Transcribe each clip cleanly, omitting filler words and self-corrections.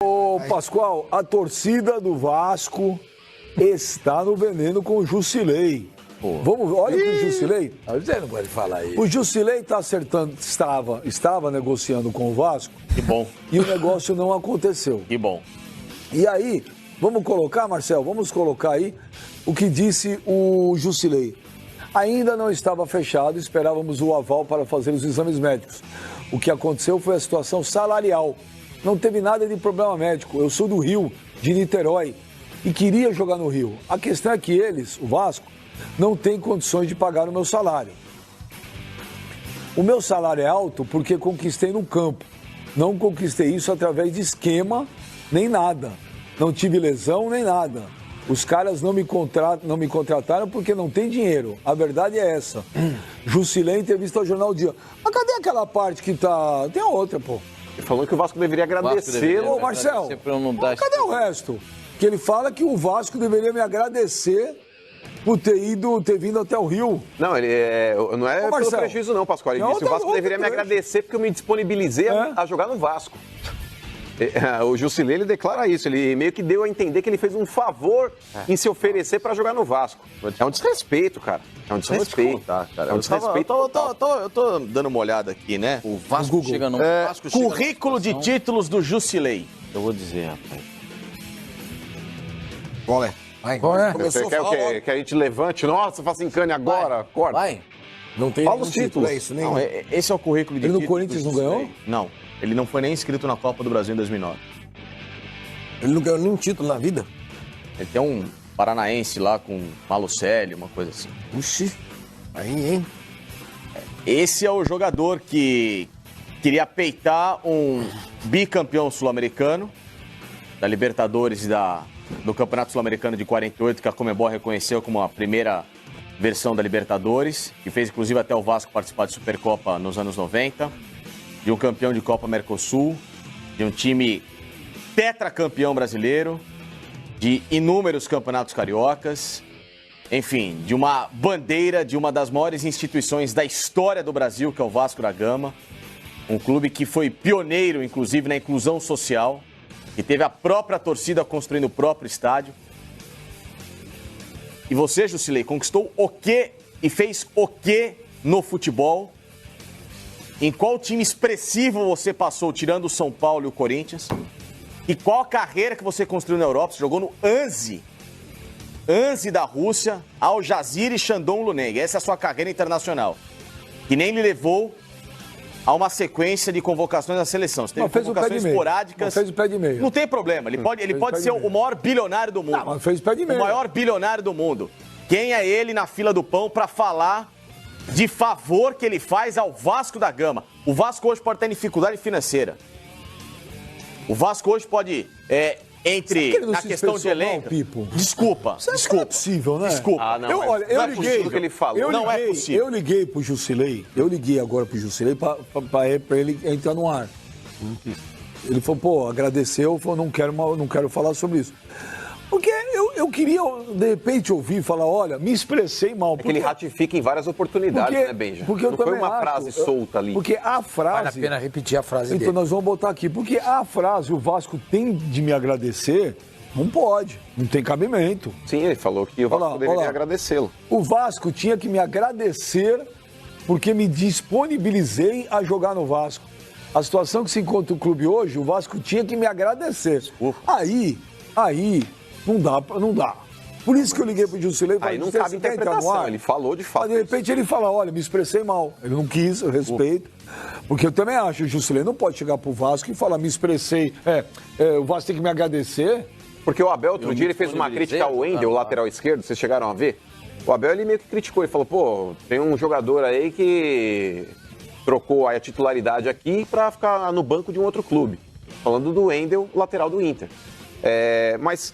Ô, Pascoal, a torcida do Vasco está no veneno com o Jusilei. Vamos, olha pro Jusilei. Você não pode falar isso. O Jusilei está acertando, estava negociando com o Vasco. Que bom. E o negócio não aconteceu. Que bom. E aí, vamos colocar, Marcel, vamos colocar aí o que disse o Jusilei. Ainda não estava fechado, esperávamos o aval para fazer os exames médicos. O que aconteceu foi a situação salarial. Não teve nada de problema médico. Eu sou do Rio, de Niterói, e queria jogar no Rio. A questão é que eles, o Vasco, não tem condições de pagar o meu salário. O meu salário é alto porque conquistei no campo. Não conquistei isso através de esquema, nem nada. Não tive lesão, nem nada. Os caras não me contrataram porque não tem dinheiro. A verdade é essa. Jusilei, entrevista ao Jornal Dia. Mas cadê aquela parte que tá... Tem outra, pô. Ele falou que o Vasco deveria agradecer. Ô, Marcel, cadê o resto? Que ele fala que o Vasco deveria me agradecer por ter vindo até o Rio. Não, não é pelo prejuízo não, Pascoal. Ele disse que o Vasco deveria me agradecer porque eu me disponibilizei a jogar no Vasco. O Jusilei, ele declara isso. Ele meio que deu a entender que ele fez um favor em se oferecer para jogar no Vasco. É um desrespeito, cara. É um desrespeito. Cara. É um desrespeito. Eu tô dando uma olhada aqui, né? O Vasco chega no... Currículo de títulos do Jusilei. Eu vou dizer, rapaz. Qual é? Vai. Você quer o quê? Que a gente levante? Nossa, faça encane agora. Acorda. Vai. Não tem Fala os títulos. É isso, nem... Não, esse é o currículo de títulos. Ele no Corinthians não ganhou? Não. Ele não foi nem inscrito na Copa do Brasil em 2009. Ele não ganhou nenhum título na vida? Ele tem um paranaense lá com Malocélio, uma coisa assim. Puxa, aí, hein? Esse é o jogador que queria peitar um bicampeão sul-americano da Libertadores e do Campeonato Sul-Americano de 48, que a Conmebol reconheceu como a primeira versão da Libertadores, que fez inclusive até o Vasco participar de Supercopa nos anos 90, de um campeão de Copa Mercosul, de um time tetracampeão brasileiro, de inúmeros campeonatos cariocas, enfim, de uma bandeira de uma das maiores instituições da história do Brasil, que é o Vasco da Gama, um clube que foi pioneiro, inclusive, na inclusão social, que teve a própria torcida construindo o próprio estádio. E você, Jusilei, conquistou o quê e fez o quê no futebol? Em qual time expressivo você passou, tirando o São Paulo e o Corinthians? E qual a carreira que você construiu na Europa? Você jogou no Anzi da Rússia, Al Jazeera e Shandong Luneng. Essa é a sua carreira internacional, que nem lhe levou a uma sequência de convocações na seleção. Você teve convocações esporádicas. Não fez o pé de meio. Não tem problema, ele pode ser o maior bilionário do mundo. Não, mas fez o pé de meio. O maior bilionário do mundo. Quem é ele na fila do pão para falar de favor que ele faz ao Vasco da Gama? O Vasco hoje pode estar em dificuldade financeira. O Vasco hoje pode, na questão de elenco... Desculpa. Não é possível, né? Desculpa. Eu liguei. Que ele falou. Não é possível. Eu liguei pro Jusilei, agora pro Jusilei pra ele entrar no ar. Ele falou, pô, agradeceu, falou, não quero falar sobre isso. Porque eu queria, de repente, ouvir e falar, olha, me expressei mal. Porque ele ratifica em várias oportunidades, né, Benja? Porque não foi uma frase solta ali. Porque a frase... Vale a pena repetir a frase então, dele. nós vamos botar aqui. Porque a frase, o Vasco tem de me agradecer, não pode. Não tem cabimento. Sim, ele falou que o Vasco deveria agradecê-lo. O Vasco tinha que me agradecer porque me disponibilizei a jogar no Vasco. A situação que se encontra o clube hoje, o Vasco tinha que me agradecer. Aí... Não dá. Por isso que eu liguei pro Jusilei. Aí não cabe interpretação, ele falou de fato. Mas de repente ele fala, olha, me expressei mal. Ele não quis, eu respeito. Porque eu também acho, o Jusilei não pode chegar pro Vasco e falar, me expressei. O Vasco tem que me agradecer. Porque o Abel, outro dia, ele fez uma crítica ao Wendel, o lateral esquerdo, vocês chegaram a ver? O Abel, ele meio que criticou, ele falou, pô, tem um jogador aí que trocou a titularidade aqui pra ficar no banco de um outro clube. Falando do Wendel, lateral do Inter. Mas...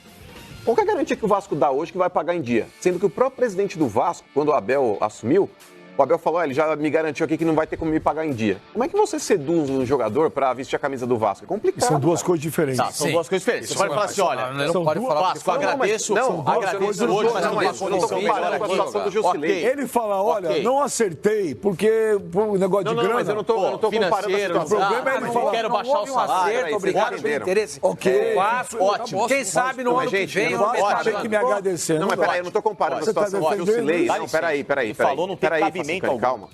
qual que é a garantia que o Vasco dá hoje que vai pagar em dia? Sendo que o próprio presidente do Vasco, quando o Abel assumiu, O Abel falou, ele já me garantiu aqui que não vai ter como me pagar em dia. Como é que você seduz um jogador pra vestir a camisa do Vasco? É complicado. São duas coisas diferentes. Tá, são duas coisas diferentes. Você pode falar assim, olha, Não pode falar Vasco, agradeço hoje, mas não, eu não tô comparando com a situação do Jusilei. Ele fala, olha, não acertei, porque por negócio de grana... mas eu não tô comparando a situação. O problema é ele falar... quero baixar o salário. Obrigado pelo interesse. Ok. Ótimo. Quem sabe no ano que vem... O Vasco tem que me agradecer. Não, mas peraí, eu não tô comparando a situação do Jusilei. Não, peraí. Falou, não tem cabimento algum. Calma.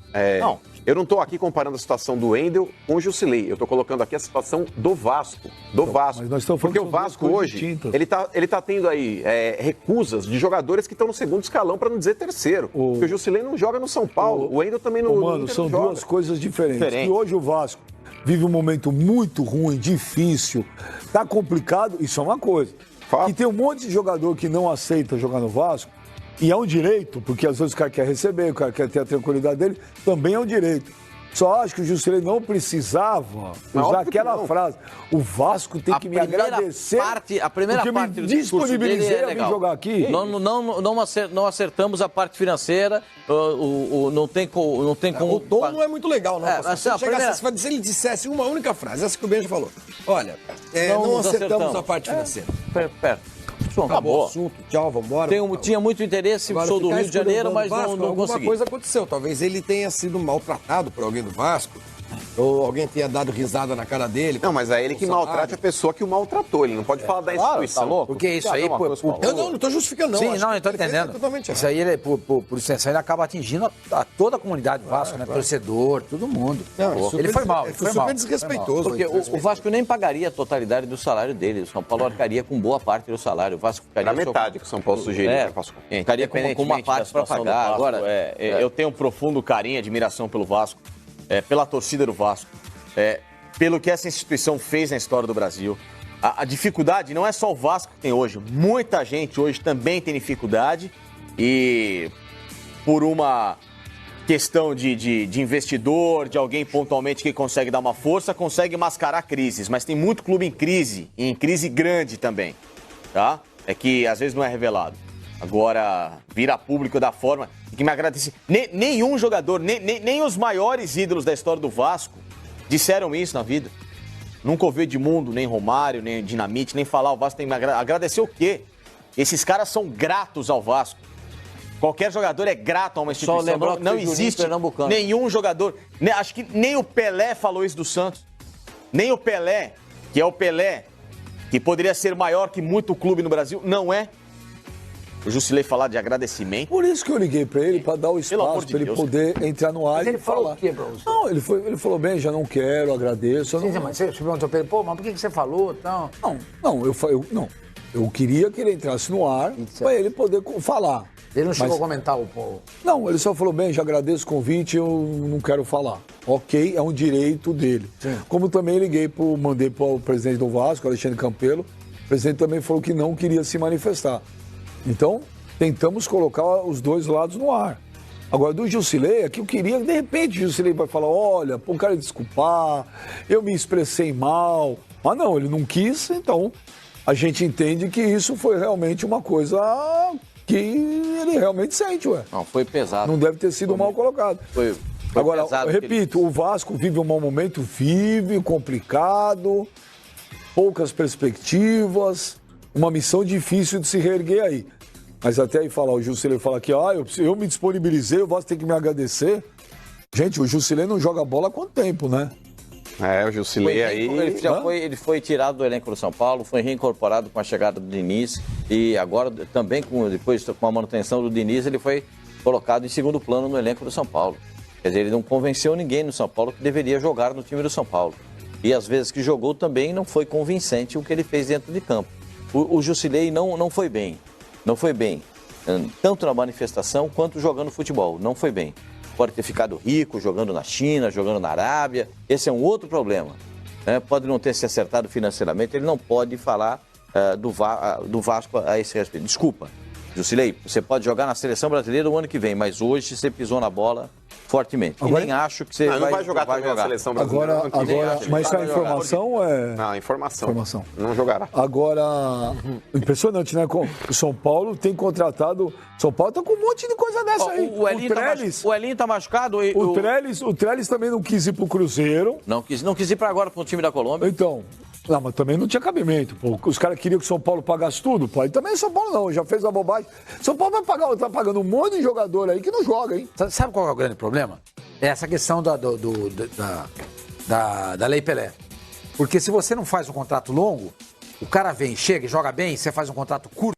Eu não estou aqui comparando a situação do Wendel com o Jusilei. Eu estou colocando aqui a situação do Vasco. Mas nós estamos falando porque o Vasco hoje, ele tá tendo aí recusas de jogadores que estão no segundo escalão, para não dizer terceiro. Porque o Jusilei não joga no São Paulo. O Wendel também não joga. Mano, são duas coisas diferentes. E hoje o Vasco vive um momento muito ruim, difícil, tá complicado, isso é uma coisa. E tem um monte de jogador que não aceita jogar no Vasco, e é um direito, porque às vezes o cara quer receber, o cara quer ter a tranquilidade dele, também é um direito. Só acho que o Jusilei não precisava usar aquela frase. O Vasco tem que me agradecer. A primeira parte do discurso dele é legal. A vir jogar aqui. Não acertamos a parte financeira. Não tem como. O tom não é muito legal, não. Se ele dissesse uma única frase, essa que o Benja falou. Olha, não acertamos a parte financeira. Perto. Acabou o assunto, tchau, vambora. Tinha muito interesse, sou do Rio de Janeiro, mas não consegui. Alguma coisa aconteceu, talvez ele tenha sido maltratado por alguém do Vasco, ou alguém tenha dado risada na cara dele. Não, mas é ele que maltrate a pessoa que o maltratou, ele não pode falar da instituição. Tá louco? Porque isso aí... Eu não estou justificando, não. Sim, não, eu estou entendendo. Isso aí, por extensão, ele acaba atingindo toda a comunidade do Vasco, né? Torcedor, todo mundo. Ele foi mal. Foi super desrespeitoso. Porque o Vasco nem pagaria a totalidade do salário dele. O São Paulo arcaria com boa parte do salário. O Vasco ficaria... Era metade que o São Paulo sugeriu. Ficaria com uma parte para pagar. Agora, eu tenho um profundo carinho e admiração pelo Vasco, pela torcida do Vasco, pelo que essa instituição fez na história do Brasil. A dificuldade não é só o Vasco que tem hoje. Muita gente hoje também tem dificuldade e por uma questão de investidor, de alguém pontualmente que consegue dar uma força, consegue mascarar crises. Mas tem muito clube em crise, e em crise grande também, tá? É que às vezes não é revelado. Agora, vira público da forma que me agradece. Nenhum jogador, nem os maiores ídolos da história do Vasco disseram isso na vida. Nunca ouviu Edmundo, nem Romário, nem Dinamite, nem falar o Vasco tem que me agradecer o quê? Esses caras são gratos ao Vasco. Qualquer jogador é grato a uma instituição. Não existe nenhum jogador. Acho que nem o Pelé falou isso do Santos. Nem o Pelé, que é o Pelé, que poderia ser maior que muito clube no Brasil, não é. O Jusilei falar de agradecimento. Por isso que eu liguei pra ele, pra dar o espaço, pra ele poder entrar no ar e falar. O quê, Bruno? Não, ele falou bem, já não quero, agradeço. Sim, mas você perguntou pra ele, pô, mas por que você falou? Então... Eu queria que ele entrasse no ar pra ele poder falar. Ele não chegou a comentar o... Não, ele só falou, bem, já agradeço o convite, eu não quero falar. Ok, é um direito dele. Sim. Como também mandei pro presidente do Vasco, Alexandre Campelo, o presidente também falou que não queria se manifestar. Então, tentamos colocar os dois lados no ar. Agora, do Jusilei, é que eu queria, de repente, o Jusilei vai falar, olha, o cara desculpar, eu me expressei mal. Mas não, ele não quis, então a gente entende que isso foi realmente uma coisa que ele realmente sente, ué. Não, foi pesado. Não deve ter sido mal colocado. Foi agora, pesado. Eu repito, o Vasco vive um mau momento, complicado, poucas perspectivas, uma missão difícil de se reerguer aí. Mas até aí falar, o Jusilei fala aqui, eu me disponibilizei, o Vasco tem que me agradecer. Gente, o Jusilei não joga bola há quanto tempo, né? O Jusilei aí... Ele foi tirado do elenco do São Paulo, foi reincorporado com a chegada do Diniz e agora também, depois com a manutenção do Diniz, ele foi colocado em segundo plano no elenco do São Paulo. Quer dizer, ele não convenceu ninguém no São Paulo que deveria jogar no time do São Paulo. E às vezes que jogou também não foi convincente o que ele fez dentro de campo. O Jusilei não foi bem. Não foi bem, tanto na manifestação quanto jogando futebol. Não foi bem. Pode ter ficado rico jogando na China, jogando na Arábia. Esse é um outro problema. Pode não ter se acertado financeiramente. Ele não pode falar do Vasco a esse respeito. Desculpa, Jusilei, você pode jogar na Seleção Brasileira o ano que vem, mas hoje você pisou na bola fortemente. Agora, e nem acho que você não vai jogar também a seleção brasileira. Agora, mas a informação é... Não, informação. Não jogará. Agora, impressionante, né? O São Paulo tem contratado... São Paulo tá com um monte de coisa dessa aí. O Elinho tá machucado. O Trellis também não quis ir pro Cruzeiro. Não quis ir para agora pro time da Colômbia. Então... Não, mas também não tinha cabimento. Pô. Os caras queriam que o São Paulo pagasse tudo, pô. E também o São Paulo não, já fez a bobagem. São Paulo tá pagando um monte de jogador aí que não joga, hein? Sabe qual é o grande problema? É essa questão da Lei Pelé. Porque se você não faz um contrato longo, o cara vem, chega e joga bem, você faz um contrato curto.